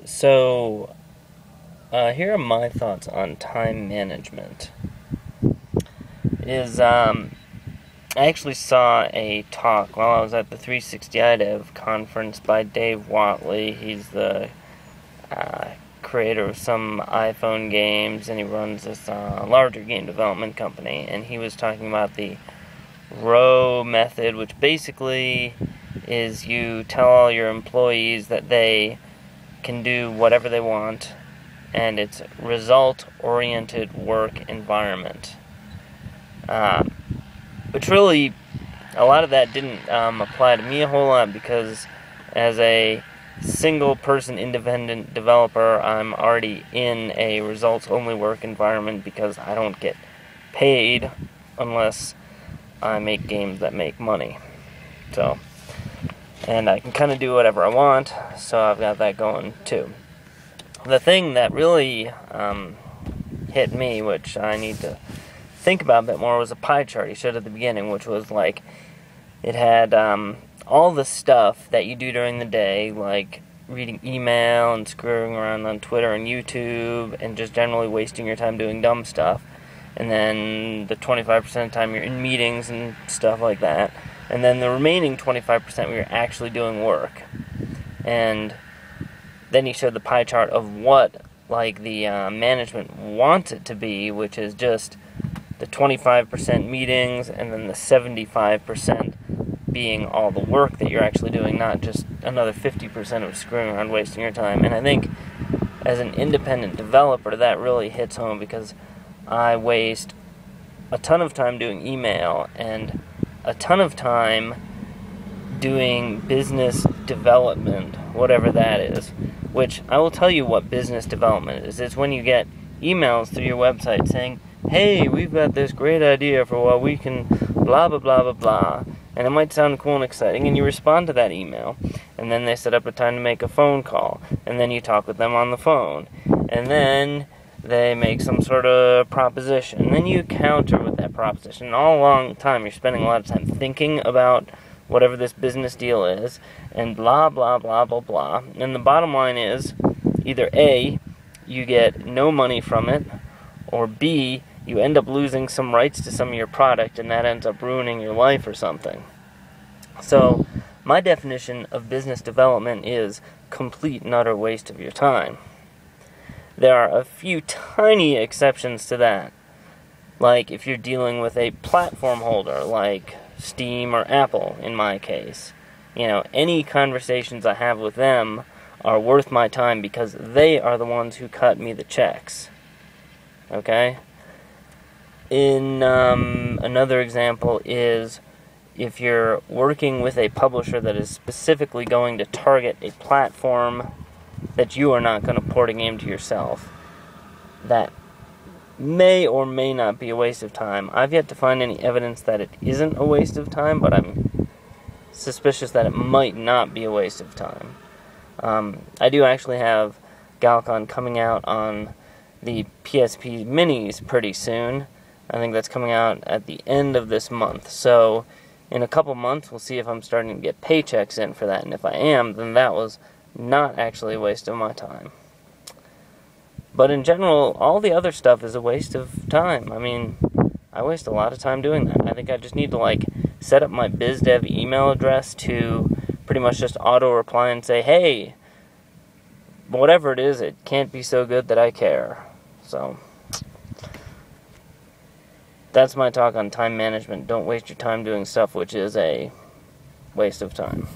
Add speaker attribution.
Speaker 1: So, here are my thoughts on time management. I actually saw a talk while I was at the 360 IDEV conference by Dave Watley. He's the creator of some iPhone games, and he runs this larger game development company. And he was talking about the row method, which basically is you tell all your employees that they can do whatever they want, and it's result-oriented work environment. Which really, a lot of that didn't apply to me a whole lot, because as a single-person independent developer, I'm already in a results-only work environment because I don't get paid unless I make games that make money. So, and I can kind of do whatever I want, so I've got that going too. The thing that really hit me, which I need to think about a bit more, was a pie chart he showed at the beginning, which was like, it had all the stuff that you do during the day, like reading email and screwing around on Twitter and YouTube and just generally wasting your time doing dumb stuff. And then the 25% of the time you're in meetings and stuff like that. And then the remaining 25% where you're actually doing work. And then he showed the pie chart of what like the management wants it to be, which is just the 25% meetings and then the 75% being all the work that you're actually doing, not just another 50% of screwing around wasting your time. And I think as an independent developer, that really hits home, because I waste a ton of time doing email and a ton of time doing business development, whatever that is, which I will tell you what business development is. It's when you get emails through your website saying, hey, we've got this great idea for what we can blah, blah, blah, blah, blah, and it might sound cool and exciting, and you respond to that email, and then they set up a time to make a phone call, and then you talk with them on the phone, and then they make some sort of proposition, and then you counter with that proposition, and all along the time you're spending a lot of time thinking about whatever this business deal is, and blah, blah, blah, blah, blah, and the bottom line is, either A, you get no money from it, or B, you end up losing some rights to some of your product, and that ends up ruining your life or something. So, my definition of business development is complete and utter waste of your time. There are a few tiny exceptions to that. Like if you're dealing with a platform holder, like Steam or Apple, in my case. Any conversations I have with them are worth my time because they are the ones who cut me the checks. Okay? Another example is if you're working with a publisher that is specifically going to target a platform that you are not going to port a game to yourself, that may or may not be a waste of time. I've yet to find any evidence that it isn't a waste of time, but I'm suspicious that it might not be a waste of time. I do actually have Galcon coming out on the PSP Minis pretty soon. I think that's coming out at the end of this month. So, in a couple months, we'll see if I'm starting to get paychecks in for that. And if I am, then that was not actually a waste of my time. But in general, all the other stuff is a waste of time. I mean, I waste a lot of time doing that. I think I just need to, set up my bizdev email address to pretty much just auto-reply and say, hey, whatever it is, it can't be so good that I care. So, that's my talk on time management. Don't waste your time doing stuff which is a waste of time.